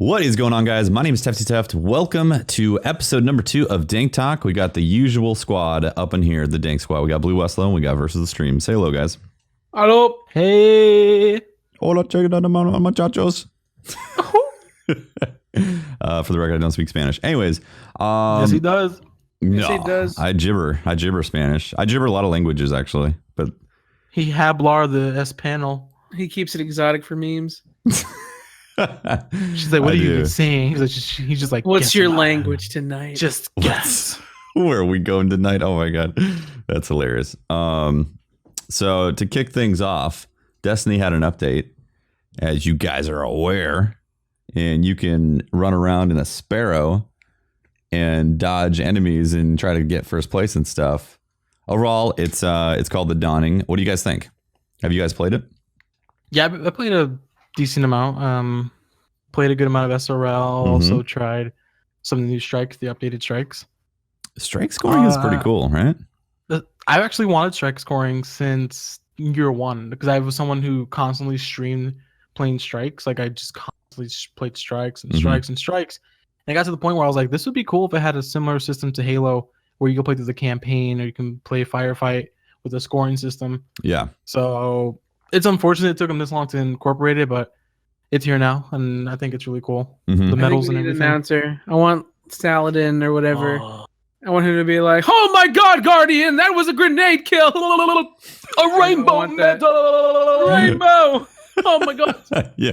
What is going on, guys? My name is Tefty Teft. Welcome to episode number 2 of Dank Talk. We got the usual squad up in here, the Dank squad. We got BlueWestlo and we got VersusTheStream. Say hello, guys. Hello. Hey. Hola, muchachos. For the record, I don't speak Spanish. Anyways. Yes, he does. No, Yes, he does. I gibber Spanish. I gibber a lot of languages, actually. But He hablar the Espanol. He keeps it exotic for memes. She's like, what I are you do. even saying? He's just like, What's guess your not. language tonight? Just guess. where are we going tonight? Oh my god, that's hilarious. So to kick things off, Destiny had an update, as you guys are aware, and you can run around in a Sparrow and dodge enemies and try to get first place and stuff. Overall, it's called the Dawning. What do you guys think? Have you guys played it? Yeah, I played a decent amount. Played a good amount of SRL. Also tried some of the new strikes, the updated strikes. Strike scoring is pretty cool, right? I've actually wanted strike scoring since year one because I was someone who constantly streamed playing strikes. Like I just constantly played strikes and strikes and strikes. And I got to the point where I was like, this would be cool if it had a similar system to Halo where you can play through the campaign or you can play firefight with a scoring system. Yeah. So it's unfortunate it took them this long to incorporate it, but it's here now, and I think it's really cool. The medals and an everything. announcer. I want Saladin or whatever. Oh. I want him to be like, "Oh my God, Guardian! That was a grenade kill! A rainbow want that. medal! Rainbow! Oh my God!" Yeah.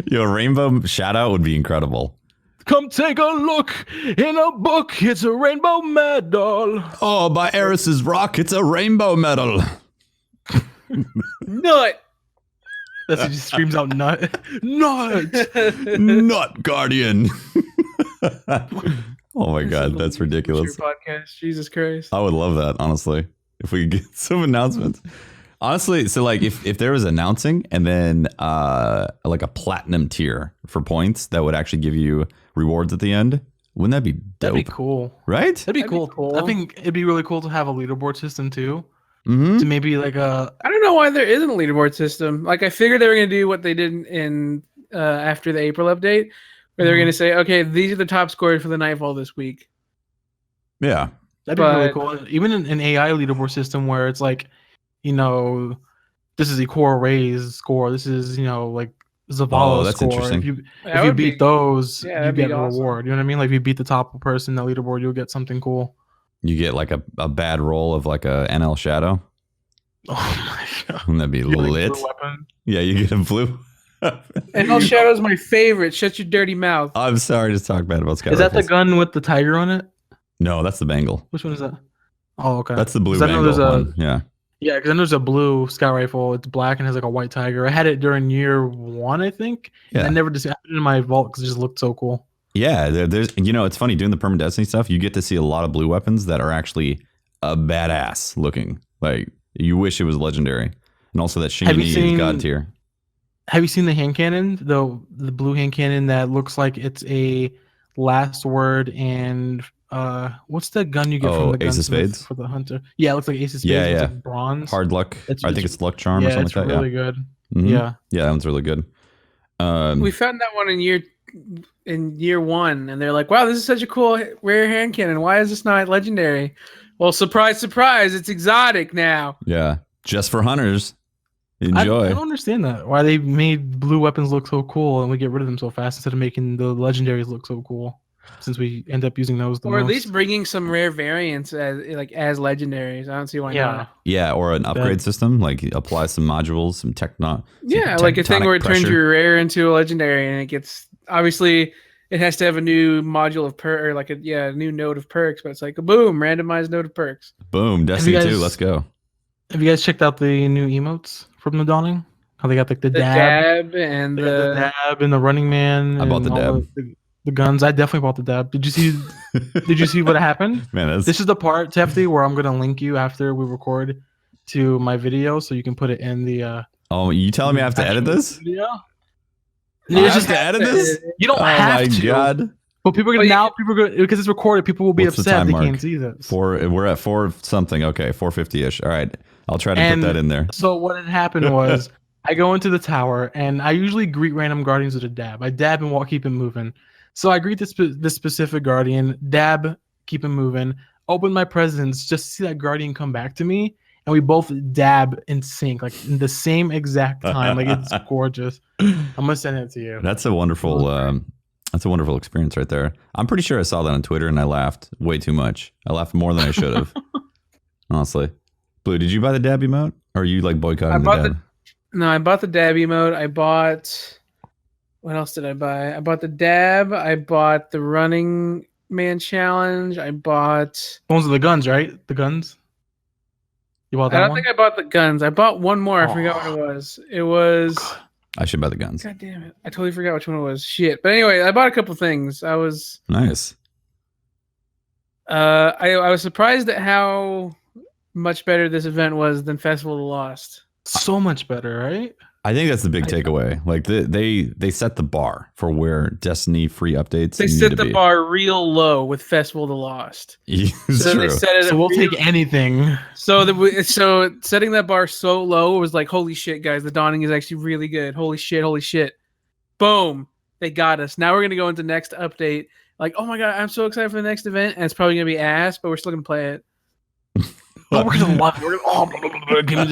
Yo, rainbow shout out would be incredible. Come take a look in a book. It's a rainbow medal. Oh, by Eris's rock, it's a rainbow medal. Nut. That's he just screams out nut. Nut. Nut Guardian. Oh my god, that's ridiculous. Your podcast, Jesus Christ. I would love that, honestly, if we could get some announcements. Honestly, so like if there was announcing and then like a platinum tier for points that would actually give you rewards at the end, wouldn't that be dope? That'd be cool. Right? That'd be That'd be cool. cool. I think it'd be really cool to have a leaderboard system too. Mm-hmm. To maybe like a I don't know why there isn't a leaderboard system. Like I figured they were going to do what they did in after the April update, where they're going to say, "Okay, these are the top scorers for the Nightfall this week." Yeah. that'd be really But- cool. Even an AI leaderboard system where it's like, you know, this is Ikora Ray's score. This is, you know, like Zavala's that's score. interesting. If you beat those, yeah, you that'd get be a awesome. reward. You know what I mean? Like if you beat the top person in that leaderboard, you'll get something cool. You get like a bad roll of like a NL Shadow. Oh my god. Wouldn't that be You get, like, lit? blue weapon. Yeah, you get a blue. And El Shadow's my favorite. Shut your dirty mouth. I'm sorry to talk bad about Sky Is that the Rifles. gun with the tiger on it? No, that's the Bengal. Which one is that? Oh, okay. That's the blue 'Cause I know Bengal there's a- one. Yeah. Yeah, because then there's a blue scout rifle. It's black and has like a white tiger. I had it during year one, I think. Yeah. I never just had it in my vault because it just looked so cool. Yeah, there's it's funny doing the permanent destiny stuff. You get to see a lot of blue weapons that are actually a badass looking. Like you wish it was legendary, and also that Have you Shingani is seen- god tier. Have you seen the hand cannon? The blue hand cannon that looks like it's a last word and what's the gun you get Oh, from the Ace of gunsmith Spades? for the hunter? Yeah, it looks like Ace of Spades. Yeah, It's yeah. like bronze. Hard luck. It's- I think it's- it's luck charm or Yeah, something it's like that. really good. Mhm. Yeah. Yeah, that one's really good. We found that one in year one, and they're like, "Wow, this is such a cool rare hand cannon. Why is this not legendary?" Well, surprise, surprise! It's exotic now. Yeah, just for hunters. I Enjoy. don't understand that. Why they made blue weapons look so cool and we get rid of them so fast instead of making the legendaries look so cool. Since we end up using those the Or at most. least bringing some rare variants as legendaries. I don't see why not. Yeah, or an upgrade system, like apply some modules, some Yeah, like a thing where it turns pressure. your rare into a legendary, and it gets obviously it has to have a new module of or like a new node of perks, but it's like a boom, randomized node of perks. Boom, Destiny 2, guys- let's go. Have you guys checked out the new emotes from the Dawning? How they got like the The dab, dab and they got the the dab and the running man. I bought and the all dab. The guns. I definitely bought the dab. Did you see? Did you see what happened? Man, that's This is the part, Tefty, where I'm gonna link you after we record to my video, so you can put it in the. oh, you telling me I have to edit actual this? Video. I It's have just to edit this? you don't Oh have my to. god. But people are Well, gonna you people are gonna because it's recorded. People will be What's the upset time they mark? can't see this. We're at 4 something. Okay, 450-ish. All right. I'll try to And put that in there. So what had happened was I go into the tower, and I usually greet random guardians with a dab. I dab and walk, keep him moving. So I greet this specific guardian, dab, keep him moving. Open my presence just to see that guardian come back to me, and we both dab in sync, like in the same exact time. Like it's gorgeous. I'm gonna send it to you. That's a wonderful. That's a wonderful experience right there. I'm pretty sure I saw that on Twitter, and I laughed way too much. I laughed more than I should have. Honestly, Blue, did you buy the dab emote, or are you like boycotting the dab? No, I bought the dab emote. I bought. What else did I buy? I bought the dab. I bought the Running Man challenge. I bought. Those are the guns, right? The guns. You bought that I don't one? think I bought the guns. I bought one more. I forgot what it was. It was. I should buy the guns. God damn it! I totally forgot which one it was. Shit. But anyway, I bought a couple things. I was nice. I was surprised at how much better this event was than Festival of the Lost. So much better, right? I think that's the big takeaway. Like they set the bar for where Destiny free updates. They set the bar real low with Festival of the Lost. So they set it. So we'll take anything. So setting that bar so low was like, holy shit, guys, the Dawning is actually really good. Holy shit. Boom, they got us. Now we're gonna go into next update. Like, oh my god, I'm so excited for the next event, and it's probably gonna be ass, but we're still gonna play it. Oh, we're gonna love it. We're gonna,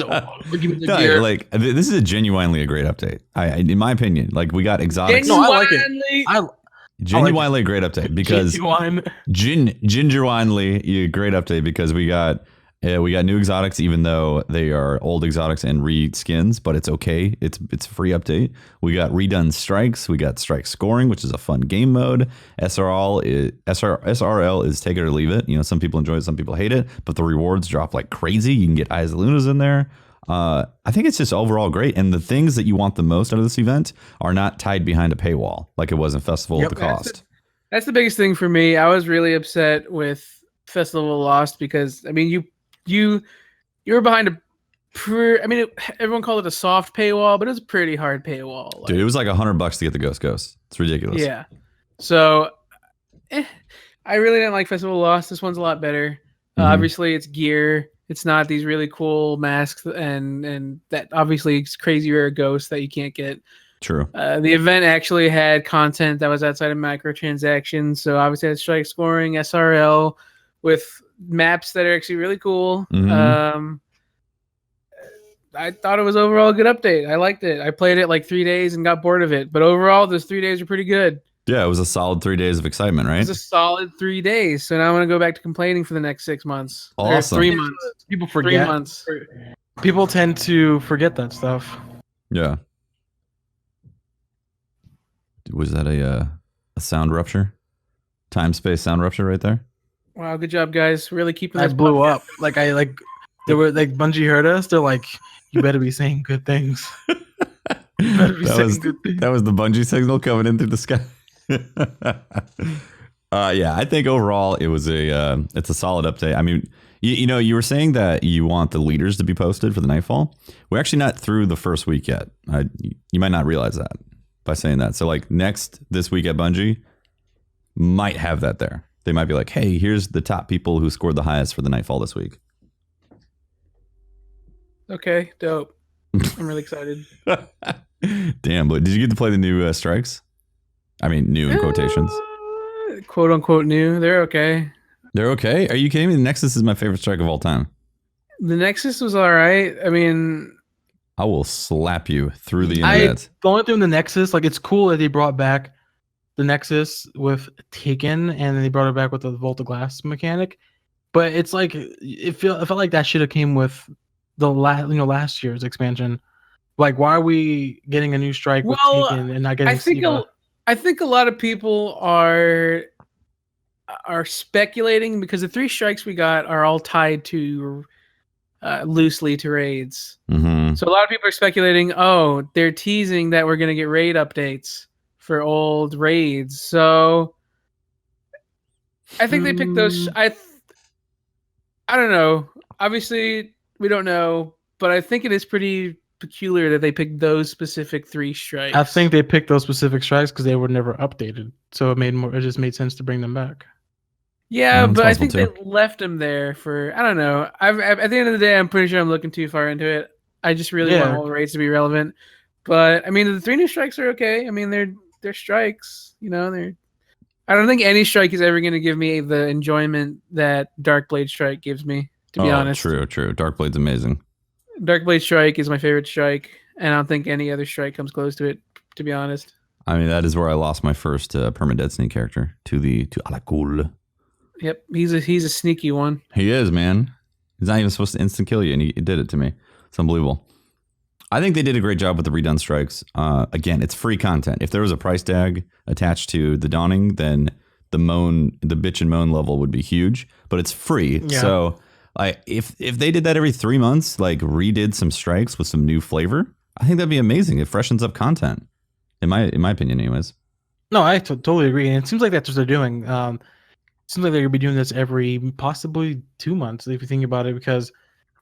give me the gear. Like this is genuinely a great update. In my opinion, like we got exotics. No, I like it. Genuinely a great update because genuinely a great update because we got new exotics, even though they are old exotics and re-skins, but it's okay. It's a free update. We got redone strikes. We got strike scoring, which is a fun game mode. SRL is take it or leave it. You know, some people enjoy it, some people hate it, but the rewards drop like crazy. You can get Eyes of Lunas in there. I think it's just overall great. And the things that you want the most out of this event are not tied behind a paywall like it was in Festival at the Cost. That's the biggest thing for me. I was really upset with Festival of the Lost because, I mean, you were behind everyone called it a soft paywall, but it was a pretty hard paywall. Dude, it was like $100 to get the Ghost. It's ridiculous. Yeah. So, I really didn't like Festival of the Lost. This one's a lot better. Obviously, it's gear. It's not these really cool masks and that obviously it's crazy rare ghosts that you can't get. True. The event actually had content that was outside of microtransactions. So obviously, it had strike scoring, SRL, with maps that are actually really cool. I thought it was overall a good update. I liked it. I played it like 3 days and got bored of it. But overall, those 3 days are pretty good. Yeah, it was a solid 3 days of excitement, right? It was a solid 3 days. So now I'm going to go back to complaining for the next 6 months. Awesome. Or 3 months. People forget. 3 months. People tend to forget that stuff. Yeah. Was that a sound rupture? Time-space sound rupture right there? Wow, good job, guys. Really keeping I this blew up. They were like Bungie heard us. They're like, you better be saying good things. That was the Bungie signal coming in through the sky. Yeah, I think overall it's a solid update. I mean, you were saying that you want the leaders to be posted for the Nightfall. We're actually not through the first week yet. You might not realize that by saying that. So like this week at Bungie might have that there. They might be like, hey, here's the top people who scored the highest for the Nightfall this week. Okay, dope. I'm really excited. Damn, but did you get to play the new strikes? I mean, new in quotations. Quote unquote new. They're okay. They're okay? Are you kidding me? The Nexus is my favorite strike of all time. The Nexus was all right. I mean, I will slap you through the internet. The only thing with the Nexus, like, it's cool that they brought back the Nexus with Taken, and then they brought it back with the Vault of Glass mechanic. But it's like it felt like that should have came with the last year's expansion. Like, why are we getting a new strike with Taken and not getting? I think a lot of people are speculating because the 3 strikes we got are all tied to loosely to raids. So a lot of people are speculating, oh, they're teasing that we're going to get raid updates for old raids. So I think they picked those. I don't know. Obviously, we don't know, but I think it is pretty peculiar that they picked those specific 3 strikes. I think they picked those specific strikes because they were never updated, so it just made sense to bring them back. Yeah, but I think they left them there for, I don't know. At the end of the day, I'm pretty sure I'm looking too far into it. I just really want all the raids to be relevant. But I mean, the 3 new strikes are okay. I mean, they're strikes. You know, I don't think any strike is ever going to give me the enjoyment that Darkblade Strike gives me. To be honest, true. Darkblade's amazing. Darkblade Strike is my favorite strike, and I don't think any other strike comes close to it. To be honest, I mean, that is where I lost my first perma-Destiny character to Alakul. Yep, he's a sneaky one. He is, man. He's not even supposed to instant kill you, and he did it to me. It's unbelievable. I think they did a great job with the redone strikes. Again, it's free content. If there was a price tag attached to the Dawning, then the bitch and moan level would be huge. But it's free, so if they did that every 3 months, like redid some strikes with some new flavor, I think that'd be amazing. It freshens up content, in my opinion, anyways. No, I totally agree, and it seems like that's what they're doing. It seems like they're gonna be doing this every possibly 2 months if you think about it, because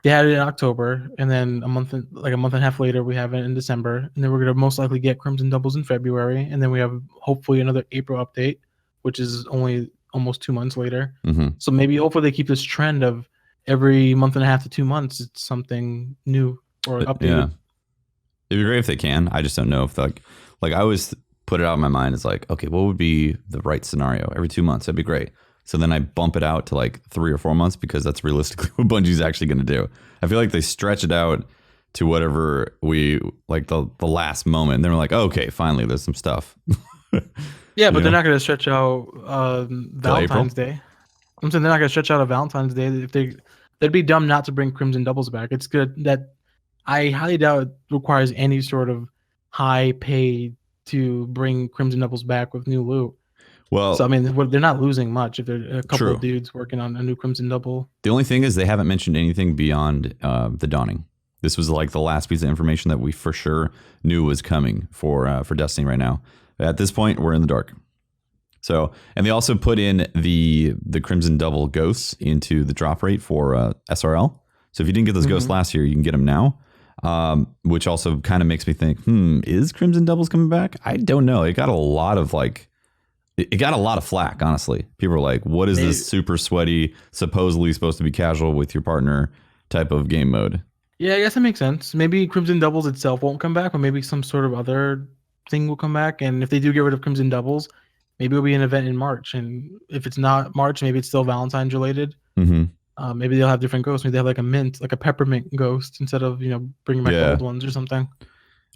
they had it in October, and then a month and a half later, we have it in December, and then we're gonna most likely get Crimson Doubles in February, and then we have hopefully another April update, which is only almost 2 months later. Mm-hmm. So maybe hopefully they keep this trend of every month and a half to 2 months, it's something new or updated. Yeah, it'd be great if they can. I just don't know if like I always put it out in my mind. It's like, okay, what would be the right scenario? Every 2 months, that'd be great. So then I bump it out to like 3 or 4 months because that's realistically what Bungie's actually going to do. I feel like they stretch it out to whatever we like the last moment. And then we're like, oh, okay, finally, there's some stuff. Yeah, but they're not going to stretch out Valentine's Day. I'm saying they're not going to stretch out a Valentine's Day. If they'd be dumb not to bring Crimson Doubles back. It's good that I highly doubt it requires any sort of high pay to bring Crimson Doubles back with new loot. Well, so I mean, they're not losing much if they're a couple of dudes working on a new Crimson Double. The only thing is they haven't mentioned anything beyond the Dawning. This was like the last piece of information that we for sure knew was coming for Destiny right now. At this point, we're in the dark. So, and they also put in the Crimson Double ghosts into the drop rate for SRL. So if you didn't get those ghosts last year, you can get them now. Which also kind of makes me think, is Crimson Doubles coming back? I don't know. It got a lot of flack, honestly. People were like, what is this super sweaty, supposedly supposed to be casual with your partner type of game mode? Yeah, I guess that makes sense. Maybe Crimson Doubles itself won't come back, or maybe some sort of other thing will come back. And if they do get rid of Crimson Doubles, maybe it'll be an event in March. And if it's not March, maybe it's still Valentine's related. Mm-hmm. Maybe they'll have different ghosts. Maybe they have like a mint, like a peppermint ghost instead of, bringing back old ones or something.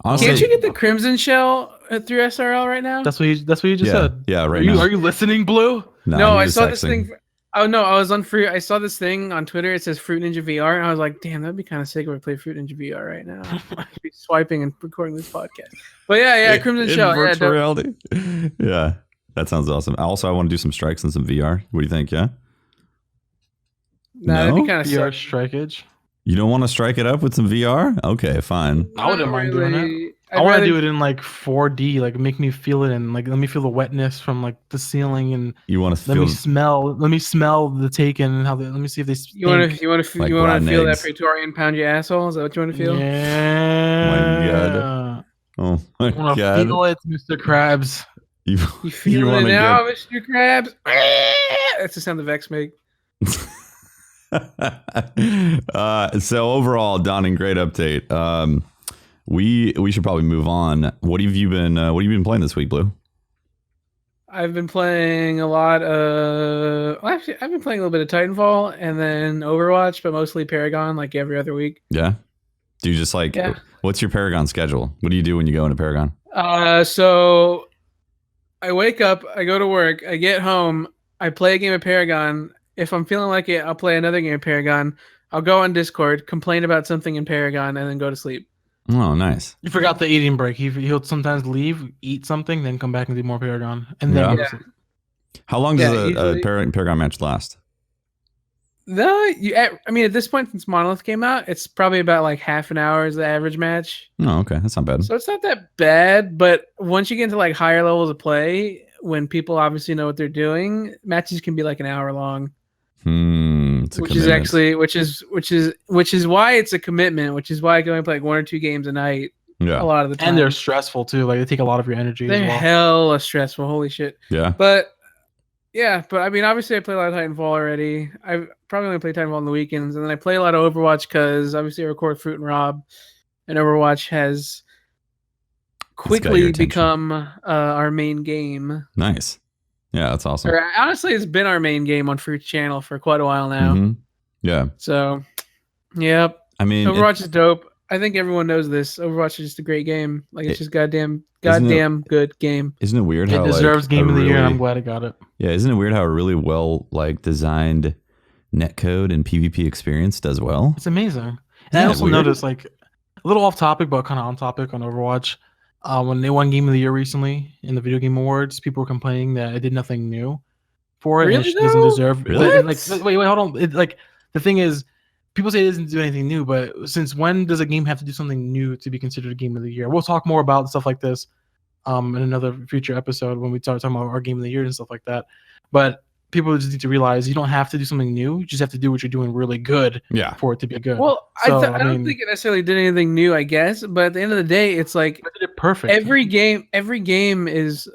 Honestly, can't you get the Crimson Shell through SRL right now? That's what you just said. Yeah, right. Are you listening, Blue? No, I saw this thing. Oh no, I was on free. I saw this thing on Twitter. It says Fruit Ninja VR, and I was like, "Damn, that'd be kind of sick if I played Fruit Ninja VR right now." I'd be swiping and recording this podcast. But yeah, Crimson Shell, virtual reality. Yeah, that sounds awesome. Also, I want to do some strikes and some VR. What do you think? Yeah. Nah, that'd be kind of VR strikeage. You don't want to strike it up with some VR? Okay, fine. I wouldn't mind doing that. I want to do it in like 4D, like make me feel it, and like let me feel the wetness from like the ceiling, and you want to let me smell the Taken and how let me see if they you want to feel that Praetorian pound your asshole. Is that what you want to feel? Yeah. Oh my god. I want to feel it, Mr. Krabs. You feel it now, Mr. Krabs. That's the sound the Vex make. So overall, Dawning, great update. We should probably move on. What have you been playing this week, Blue? I've been playing a lot of. Well, actually, I've been playing a little bit of Titanfall and then Overwatch, but mostly Paragon, like every other week. Yeah. Do you just like? Yeah. What's your Paragon schedule? What do you do when you go into Paragon? So I wake up, I go to work, I get home, I play a game of Paragon. If I'm feeling like it, I'll play another game of Paragon. I'll go on Discord, complain about something in Paragon, and then go to sleep. Oh, nice. You forgot the eating break. He'll sometimes leave, eat something, then come back and do more Paragon. And then go to sleep. How long does a Paragon match last? I mean, at this point, since Monolith came out, it's probably about like half an hour is the average match. Oh, okay. That's not bad. So it's not that bad, but once you get into like higher levels of play, when people obviously know what they're doing, matches can be like an hour long. Which is why it's a commitment, which is why I can only play like 1 or 2 games a night. Yeah. A lot of the time. And they're stressful too. Like they take a lot of your energy. They're as well. hella stressful. Holy shit. Yeah. But I mean, obviously I play a lot of Titanfall already. I probably only play Titanfall on the weekends, and then I play a lot of Overwatch because obviously I record Fruit and Rob. and Overwatch has quickly become our main game. Nice. Yeah, that's awesome. Or, honestly, it's been our main game on Fruit Channel for quite a while now. Mm-hmm. Yeah. So, yep. I mean, Overwatch is dope. I think everyone knows this. Overwatch is just a great game. Like, it's just goddamn good game. Isn't it weird how it deserves game of the year? And I'm glad it got it. Yeah, isn't it weird how a really well designed netcode and PvP experience does well? It's amazing. And I also noticed, like, a little off topic, but kind of on topic on Overwatch. When they won Game of the Year recently in the Video Game Awards, people were complaining that it did nothing new for it. Really, and it doesn't deserve. Really? Like, wait, hold on. The thing is, people say it doesn't do anything new, but since when does a game have to do something new to be considered a Game of the Year? We'll talk more about stuff like this in another future episode when we start talking about our Game of the Year and stuff like that. But people just need to realize you don't have to do something new. You just have to do what you're doing really good for it to be good. Well, so, I don't think it necessarily did anything new, I guess. But at the end of the day, it's like it did perfect. Every game is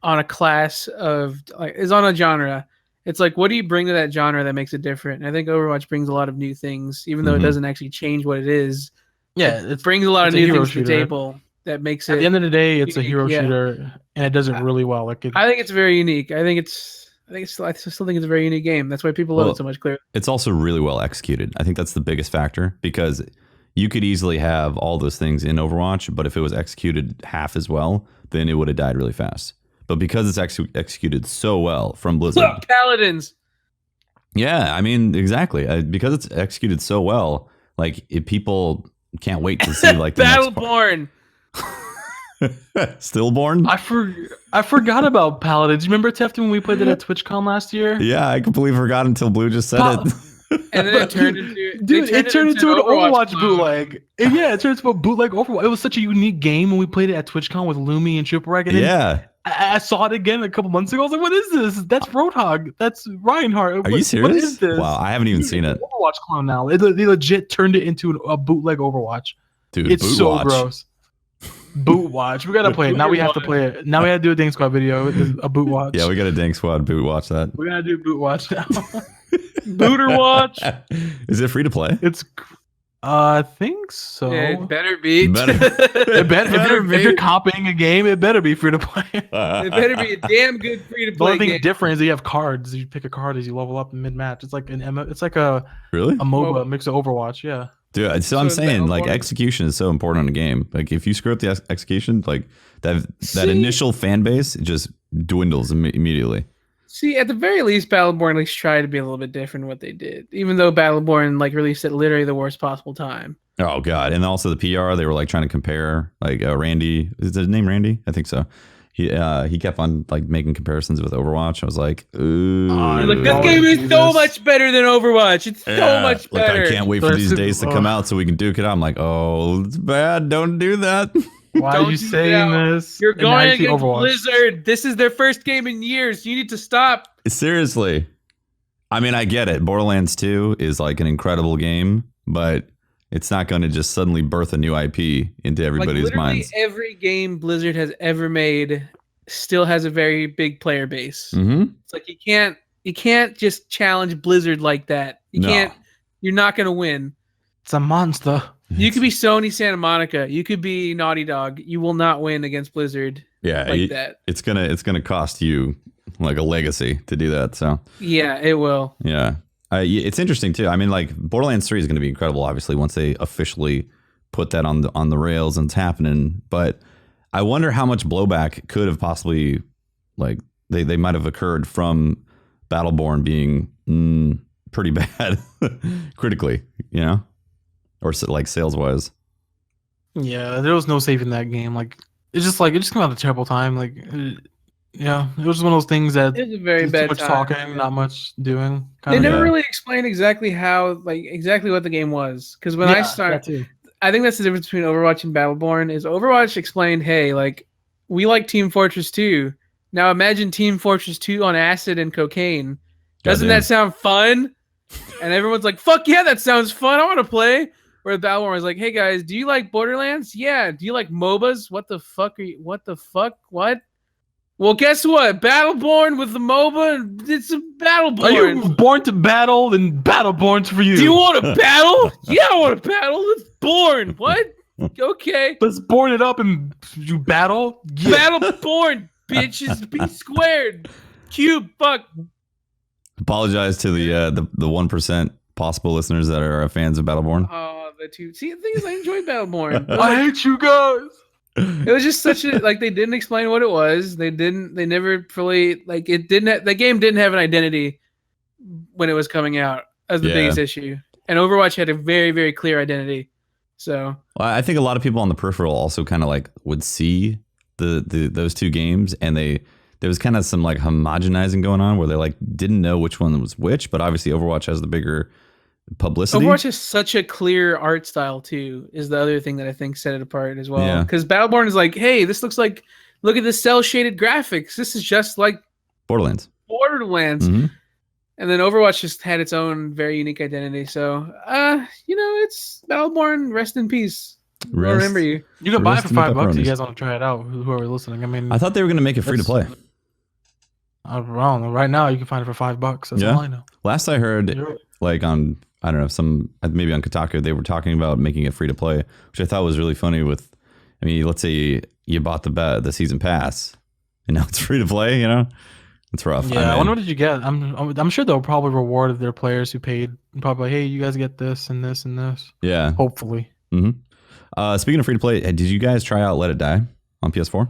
on a class of is on a genre. It's like, what do you bring to that genre that makes it different? And I think Overwatch brings a lot of new things, even though it doesn't actually change what it is. Yeah, it brings a lot of new things to the table that makes it. At the end of the day, it's unique, a hero shooter, and it does it really well. Like I think it's very unique. I still think it's a very unique game. That's why people love it so much. Clearly, it's also really well executed. I think that's the biggest factor, because you could easily have all those things in Overwatch, but if it was executed half as well, then it would have died really fast. But because it's executed so well from Blizzard, Paladins. Yeah, I mean, exactly. Because it's executed so well, like people can't wait to see like the Battleborn. Stillborn? I forgot about Paladins. Remember, Tefty, when we played it at TwitchCon last year? Yeah, I completely forgot until Blue just said it. And then it turned into it turned into an Overwatch bootleg. It turned into a bootleg Overwatch. It was such a unique game when we played it at TwitchCon with Lumi and Shipwreck. And yeah. I saw it again a couple months ago. I was like, what is this? That's Roadhog. That's Reinhardt. Are you serious? What is this? Wow, I haven't even seen it. Overwatch clone now. They legit turned it into a bootleg Overwatch. Dude, it's so gross. Boot watch. We gotta play it. Now we have to play it. Now we have to do a Dank Squad video. A boot watch. Yeah, we got a Dank Squad boot watch that. We gotta do boot watch now. Booter watch. Is it free to play? It's I think so. Yeah, it better be. If you're copying a game, it better be free to play. It better be a damn good free to play. The only thing different is you have cards. You pick a card as you level up in mid match. It's like a MOBA mix of Overwatch. Yeah. Dude, so I'm saying, like, execution is so important in a game. Like, if you screw up the execution, like that initial fan base just dwindles immediately. See, at the very least, Battleborn at least tried to be a little bit different in what they did, even though Battleborn released at literally the worst possible time. Oh god! And also the PR, they were like trying to compare, like Randy. Is his name Randy? I think so. He kept on making comparisons with Overwatch. I was like, ooh. This game is so much better than Overwatch. It's so much better. I can't wait for these days to come out so we can duke it out. I'm like, oh, it's bad. Don't do that. Why are you saying this? You're going against Blizzard. This is their first game in years. You need to stop. Seriously. I mean, I get it. Borderlands 2 is like an incredible game, but it's not going to just suddenly birth a new IP into everybody's minds. Every game Blizzard has ever made still has a very big player base. Mm-hmm. It's like you can't just challenge Blizzard like that. You're not going to win. It's a monster. You could be Sony Santa Monica. You could be Naughty Dog. You will not win against Blizzard. Yeah, that. It's gonna cost you like a legacy to do that. So yeah, it will. Yeah. It's interesting too. I mean, like Borderlands 3 is going to be incredible, obviously, once they officially put that on the rails and it's happening. But I wonder how much blowback could have possibly, like, they might have occurred from Battleborn being pretty bad critically, or like sales wise. Yeah, there was no saving that game. Like it just came out at a terrible time. Like. Yeah, it was one of those things that it was a very bad too much time, talking, not much doing. They never really explained exactly what the game was. Because when I started, I think that's the difference between Overwatch and Battleborn. Is Overwatch explained, hey, like we like Team Fortress 2. Now imagine Team Fortress 2 on acid and cocaine. Doesn't that sound fun? And everyone's like, fuck yeah, that sounds fun. I want to play. Where Battleborn was like, hey guys, do you like Borderlands? Yeah. Do you like MOBAs? What the fuck? What? Well, guess what? Battleborn with the MOBA, it's a Battleborn. Are you born to battle? Then Battleborn's for you. Do you want to battle? Yeah, I want to battle. It's born. What? Okay. Let's board it up and you battle. Yeah. Battleborn, bitches, be squared. Cube, fuck. Apologize to the 1% possible listeners that are fans of Battleborn. Oh, the two. See, the thing is, I enjoyed Battleborn. I hate you guys. It was just such a like they didn't explain what it was. They never fully like it didn't. The game didn't have an identity when it was coming out as the biggest issue, and Overwatch had a very very clear identity. So well, I think a lot of people on the peripheral also kind of like would see those two games, and there was kind of some like homogenizing going on where they like didn't know which one was which, but obviously Overwatch has the bigger publicity. Overwatch has such a clear art style too, is the other thing that I think set it apart as well. Because Battleborn is like, hey, this looks like, look at this cell shaded graphics. This is just like Borderlands. Mm-hmm. And then Overwatch just had its own very unique identity. So, it's Battleborn. Rest in peace. I remember you. You can buy it for $5 if you guys want to try it out. Whoever listening, I mean, I thought they were going to make it free to play. I don't know. Right now, you can find it for $5. That's all I know. Last I heard, like on, I don't know, maybe on Kotaku, they were talking about making it free to play, which I thought was really funny. I mean, let's say you bought the season pass, and now it's free to play. You know, it's rough. Yeah, I wonder what did you get. I'm sure they'll probably reward their players who paid. Probably, like, hey, you guys get this and this and this. Yeah, hopefully. Mm-hmm. Speaking of free to play, did you guys try out Let It Die on PS4?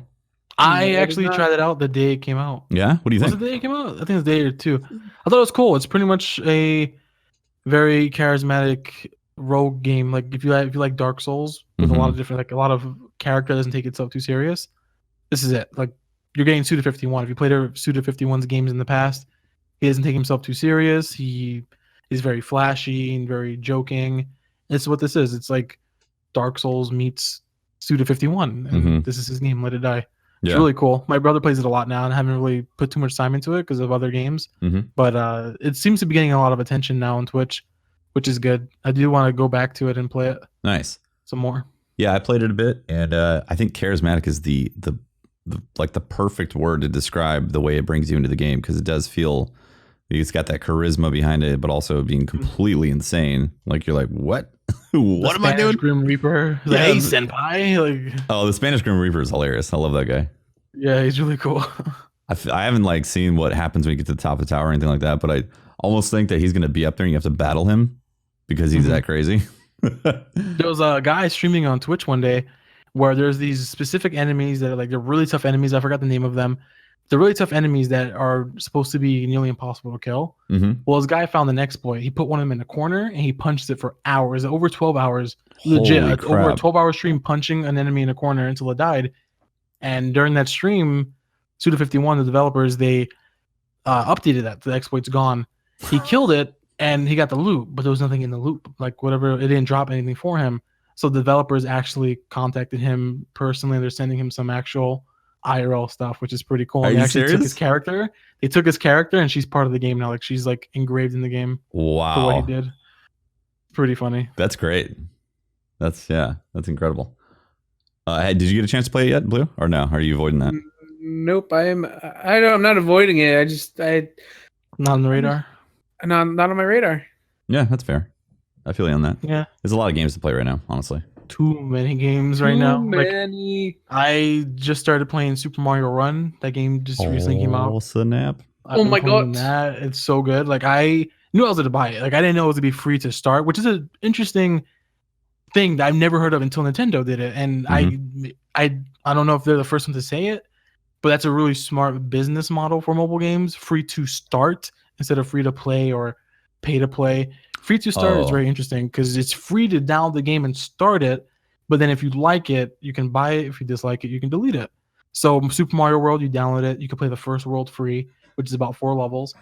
I actually tried it out the day it came out. Yeah, what do you think? Was it the day it came out? I think it's the day or two. I thought it was cool. It's pretty much a very charismatic rogue game. Like if you like Dark Souls with a lot of different, like a lot of character doesn't take itself too serious. This is it. Like you're getting Suda51. If you played Suda51's games in the past, he doesn't take himself too serious. He is very flashy and very joking. This is what this is. It's like Dark Souls meets Suda51, and this is his game. Let It Die. It's really cool. My brother plays it a lot now, and I haven't really put too much time into it because of other games. But it seems to be getting a lot of attention now on Twitch, which is good. I do want to go back to it and play it. Nice. Some more. Yeah, I played it a bit, and I think charismatic is the perfect word to describe the way it brings you into the game, because it does feel it's got that charisma behind it, but also being completely insane. Like you're like, what? What am I doing? Grim Reaper. Yeah. Hey, senpai. Like, oh, the Spanish Grim Reaper is hilarious. I love that guy. Yeah, he's really cool. I haven't seen what happens when you get to the top of the tower or anything like that, but I almost think that he's going to be up there and you have to battle him because he's that crazy. There was a guy streaming on Twitch one day where there's these specific enemies that are they're really tough enemies. I forgot the name of them. They're really tough enemies that are supposed to be nearly impossible to kill. Well, this guy found an exploit. He put one of them in a corner and he punched it for hours, over 12 hours. Legit, over a 12-hour stream punching an enemy in a corner until it died. And during that stream, Suda51, the developers, they updated that. The exploit's gone. He killed it and he got the loot, but there was nothing in the loot. Like whatever, it didn't drop anything for him. So the developers actually contacted him personally. They're sending him some actual IRL stuff, which is pretty cool. Are they you actually serious? took his character. They took his character and she's part of the game now. Like she's engraved in the game. Wow. For what he did. Pretty funny. That's great. That's incredible. Did you get a chance to play it yet, Blue? Or no? Are you avoiding that? Nope. I'm not avoiding it. Not on the radar. Not on my radar. Yeah, that's fair. I feel you on that. Yeah. There's a lot of games to play right now, honestly. Too many games right now. Too many. I just started playing Super Mario Run. That game just recently came out. Oh, snap. Oh my god. It's so good. I knew I was going to buy it. I didn't know it was going to be free to start, which is an interesting thing that I've never heard of until Nintendo did it. And I don't know if they're the first one to say it, but that's a really smart business model for mobile games. Free to start instead of free to play or pay to play. Free to start is very interesting because it's free to download the game and start it. But then if you like it, you can buy it. If you dislike it, you can delete it. So Super Mario World, you download it. You can play the first world free, which is about 4 levels.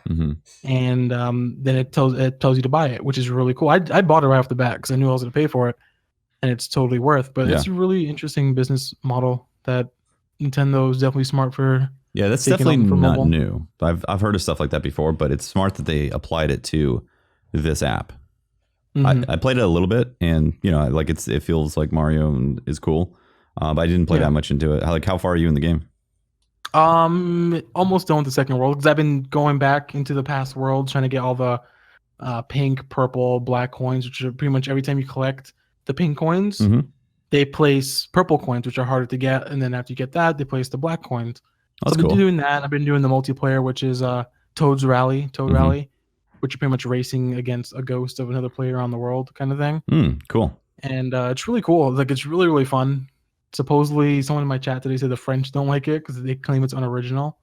And then it tells you to buy it, which is really cool. I bought it right off the bat because I knew I was going to pay for it. And it's totally worth. But it's a really interesting business model that Nintendo is definitely smart for. Yeah, that's definitely not new. I've heard of stuff like that before, but it's smart that they applied it to this app. I played it a little bit, and it feels like Mario and is cool, but I didn't play that much into it. How far are you in the game? Almost done with the second world because I've been going back into the past world trying to get all the pink, purple, black coins, which are pretty much every time you collect the pink coins, they place purple coins, which are harder to get, and then after you get that, they place the black coins. That's So I've been cool. doing that. I've been doing the multiplayer, which is Toad Rally, which you're pretty much racing against a ghost of another player on the world kind of thing. Cool. And it's really cool. Like, it's really, really fun. Supposedly, someone in my chat today said the French don't like it because they claim it's unoriginal.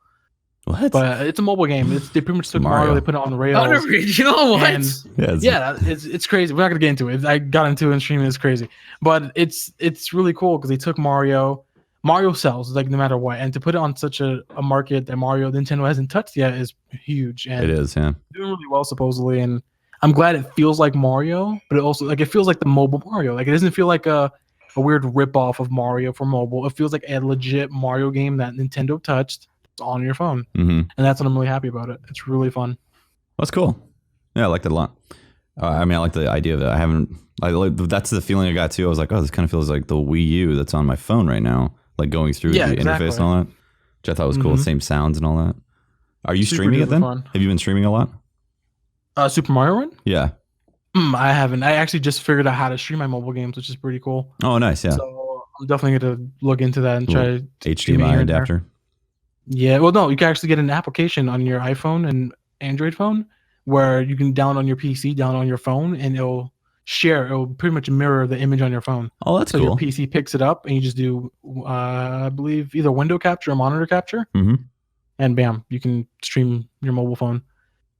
What? But it's a mobile game. They pretty much took Mario, they put it on the rails. Unoriginal? What? And it's crazy. We're not gonna get into it. I got into it in streaming. It's crazy, but it's really cool because they took Mario. Mario sells like no matter what, and to put it on such a market that Nintendo hasn't touched yet is huge. And it is, yeah. Doing really well supposedly, and I'm glad it feels like Mario, but it also it feels like the mobile Mario. Like, it doesn't feel like a weird rip-off of Mario for mobile. It feels like a legit Mario game that Nintendo touched on your phone. And that's what I'm really happy about it. It's really fun. That's cool. Yeah, I liked it a lot. I like the idea of it. That's the feeling I got too. I was like, oh, this kind of feels like the Wii U that's on my phone right now, like going through the interface and all that, which I thought was cool. The same sounds and all that. Are you streaming it then? Fun. Have you been streaming a lot? Super Mario Run? Yeah. I haven't. I actually just figured out how to stream my mobile games, which is pretty cool. Oh, nice. Yeah. So I'm definitely going to look into that and try HDMI adapter. Yeah. Well, no, you can actually get an application on your iPhone and Android phone where you can download on your PC, download on your phone, and it'll pretty much mirror the image on your phone. Oh, that's cool. Your PC picks it up and you just do, I believe, either window capture or monitor capture. And bam, you can stream your mobile phone.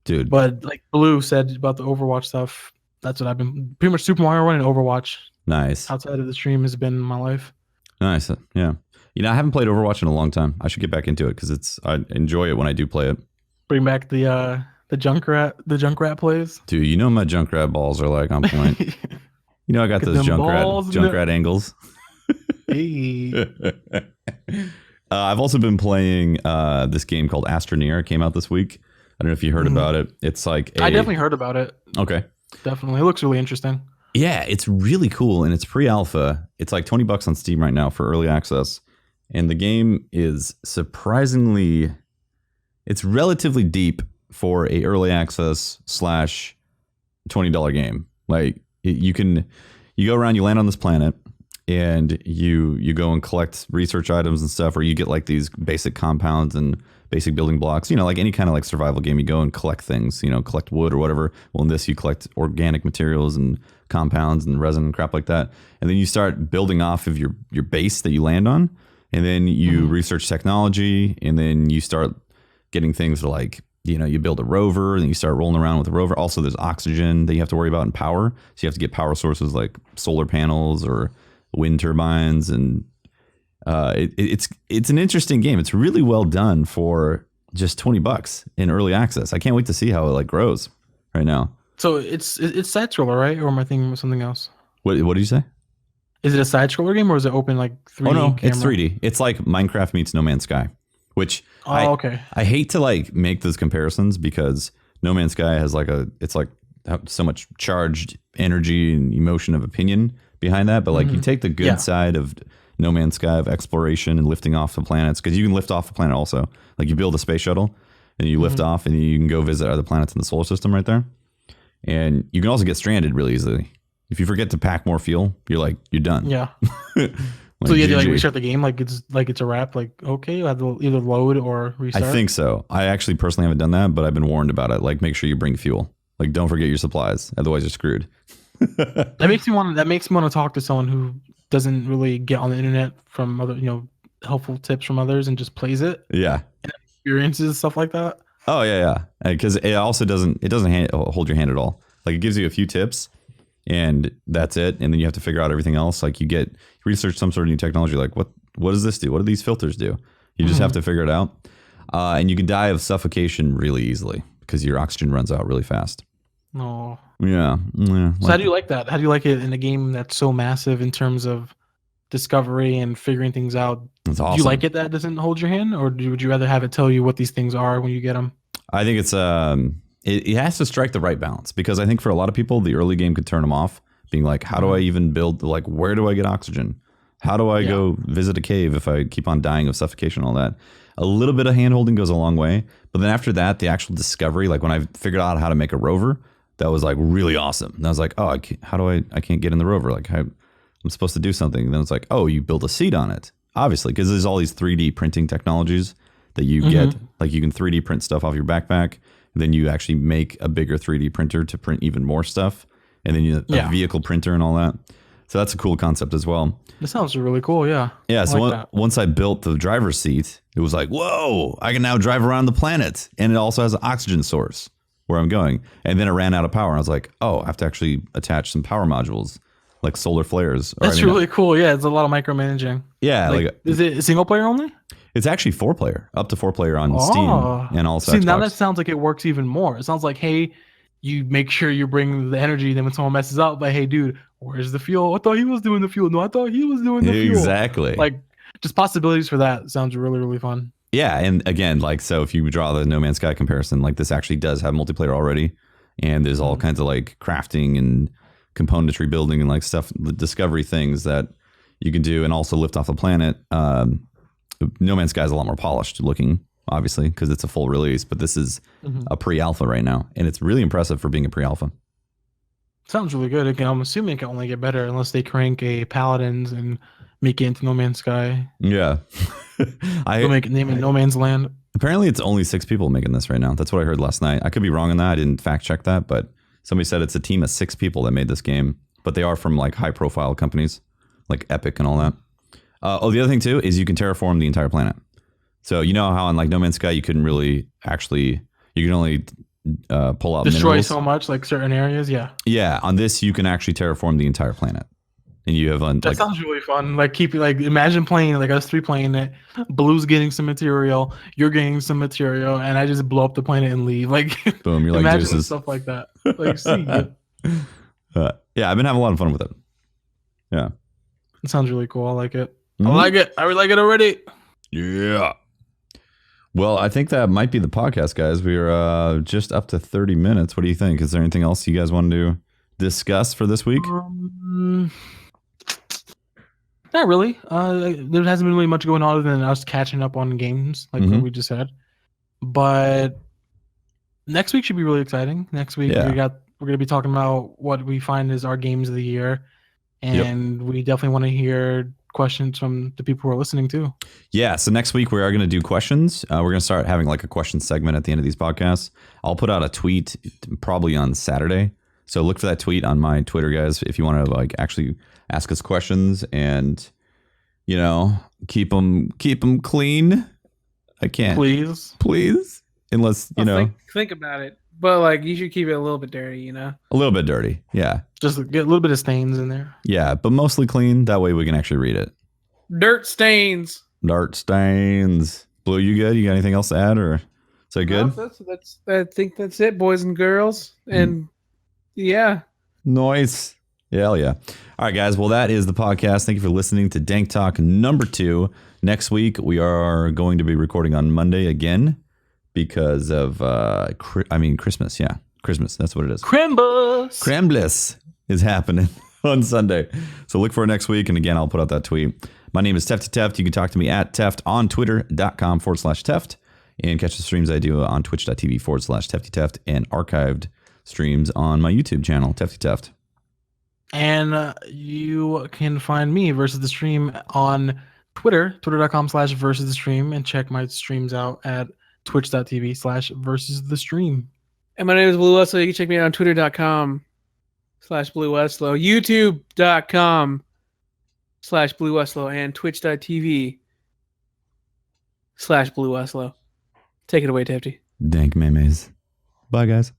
Dude. But like Blue said about the Overwatch stuff, that's what I've been pretty much Super Mario Run and Overwatch. Nice. Outside of the stream has been my life. Nice. Yeah. I haven't played Overwatch in a long time. I should get back into it because I enjoy it when I do play it. Bring back the Junkrat plays. Dude, my Junkrat balls are like on point. I got those Junkrat angles. Hey. I've also been playing this game called Astroneer. It came out this week. I don't know if you heard about it. It's like I definitely heard about it. Okay. Definitely. It looks really interesting. Yeah, it's really cool, and it's pre-alpha. It's like $20 on Steam right now for early access. And the game is it's relatively deep for a early access / $20 game. Like you go around, you land on this planet, and you go and collect research items and stuff, or you get like these basic compounds and basic building blocks, like any kind of like survival game. You go and collect things, collect wood or whatever. Well, in this, you collect organic materials and compounds and resin and crap like that. And then you start building off of your base that you land on. And then you research technology, and then you start getting things like, you build a rover and you start rolling around with the rover. Also, there's oxygen that you have to worry about in power. So you have to get power sources like solar panels or wind turbines. And it's an interesting game. It's really well done for just $20 in early access. I can't wait to see how it like grows right now. So it's side scroller, right? Or am I thinking of something else? What did you say? Is it a side scroller game or is it open like 3D? Oh no, camera? it's 3D. It's like Minecraft meets No Man's Sky, which I hate to like make those comparisons because No Man's Sky has it's like so much charged energy and emotion of opinion behind that. But like you take the good side of No Man's Sky of exploration and lifting off the planets, because you can lift off the planet also. Like you build a space shuttle and you lift off and you can go visit other planets in the solar system right there. And you can also get stranded really easily. If you forget to pack more fuel, you're done. Yeah. Like so you had to like restart the game like it's a wrap. Like, okay, you have to either load or restart. I think so. I actually personally haven't done that, but I've been warned about it. Like, make sure you bring fuel. Like, don't forget your supplies, otherwise you're screwed. That makes me want to talk to someone who doesn't really get on the internet from other helpful tips from others and just plays it. Yeah. And experiences and stuff like that. Oh yeah. Because it also doesn't hold your hand at all. Like, it gives you a few tips. And that's it. And then you have to figure out everything else. Like you research some sort of new technology. Like what does this do? What do these filters do? You just have to figure it out. And you can die of suffocation really easily because your oxygen runs out really fast. Oh. Yeah. So how do you like that? How do you like it in a game that's so massive in terms of discovery and figuring things out? That's awesome. Do you like it that doesn't hold your hand? Or would you rather have it tell you what these things are when you get them? I think it's it has to strike the right balance, because I think for a lot of people, the early game could turn them off, being like, how do I even build, like, where do I get oxygen? How do I go visit a cave if I keep on dying of suffocation, all that? A little bit of hand-holding goes a long way. But then after that, the actual discovery, like when I figured out how to make a rover, that was like really awesome. And I was like, oh, I can't get in the rover. Like, I'm supposed to do something. And then it's like, oh, you build a seat on it. Obviously, because there's all these 3D printing technologies that you get. Like you can 3D print stuff off your backpack. And then you actually make a bigger 3D printer to print even more stuff. And then you a vehicle printer and all that. So that's a cool concept as well. That sounds really cool. Yeah. Yeah. So once I built the driver's seat, it was like, whoa, I can now drive around the planet. And it also has an oxygen source where I'm going. And then it ran out of power. And I was like, oh, I have to actually attach some power modules like solar flares. That's really cool. Yeah. It's a lot of micromanaging. Yeah. Like is it single player only? It's actually 4-player, up to 4-player on Steam and also Xbox. Now that sounds like it works even more. It sounds like, hey, you make sure you bring the energy. Then when someone messes up, like, hey, dude, where's the fuel? I thought he was doing the fuel. No, I thought he was doing the fuel. Exactly. Like, just possibilities for that sounds really, really fun. Yeah, and again, like, so if you draw the No Man's Sky comparison, like this actually does have multiplayer already, and there's all kinds of like crafting and componentry building and like stuff, the discovery things that you can do, and also lift off the planet. No Man's Sky is a lot more polished looking, obviously, because it's a full release, but this is a pre-alpha right now, and it's really impressive for being a pre-alpha. Sounds really good. Again, I'm assuming it can only get better unless they crank a Paladins and make it into No Man's Sky. Yeah. Name it No Man's Land. Apparently, it's only 6 people making this right now. That's what I heard last night. I could be wrong on that. I didn't fact check that, but somebody said it's a team of 6 people that made this game, but they are from like high-profile companies, like Epic and all that. The other thing too is you can terraform the entire planet. So you know how on like No Man's Sky you couldn't really actually, you can only pull out destroy minerals. So much, like certain areas. Yeah, on this you can actually terraform the entire planet, and you have that sounds really fun. Like imagine playing like us 3 playing it. Blue's getting some material, you're getting some material, and I just blow up the planet and leave. Like boom, you're like imagine stuff like that. Like see, yeah, I've been having a lot of fun with it. Yeah, it sounds really cool. I like it. I like it. I really like it already. Yeah. Well, I think that might be the podcast, guys. We're just up to 30 minutes. What do you think? Is there anything else you guys want to discuss for this week? Not really. There hasn't been really much going on other than us catching up on games, like what we just said. But next week should be really exciting. Next week we're going to be talking about what we find is our games of the year. And we definitely want to hear questions from the people who are listening too. Yeah, so next week we are going to do questions. We're going to start having like a question segment at the end of these podcasts. I'll put out a tweet probably on Saturday. So look for that tweet on my Twitter, guys, if you want to like actually ask us questions and, you know, keep them clean. I can't. Please. Unless, you know. Think about it. But like you should keep it a little bit dirty, you know? A little bit dirty, yeah. Just get a little bit of stains in there. Yeah, but mostly clean. That way we can actually read it. Dirt stains. Blue, you good? You got anything else to add, or is that good? No, that's I think that's it, boys and girls. And yeah. Nice. Yeah, hell yeah. All right, guys. Well, that is the podcast. Thank you for listening to Dank Talk number 2. Next week, we are going to be recording on Monday again. Because of, Christmas. Yeah, Christmas. That's what it is. Crembless is happening on Sunday. So look for it next week. And again, I'll put out that tweet. My name is Tefty. You can talk to me at Teft on twitter.com/Teft. And catch the streams I do on twitch.tv/TeftyTeft and archived streams on my YouTube channel, Tefty Teft. And you can find me versus the stream on Twitter, twitter.com/versusthestream, and check my streams out at twitch.tv/versusthestream. And my name is BlueWestlo. You can check me out on twitter.com/BlueWestlo, youtube.com/BlueWestlo, and twitch.tv/BlueWestlo. Take it away, Tefty. Dank memes. Bye, guys.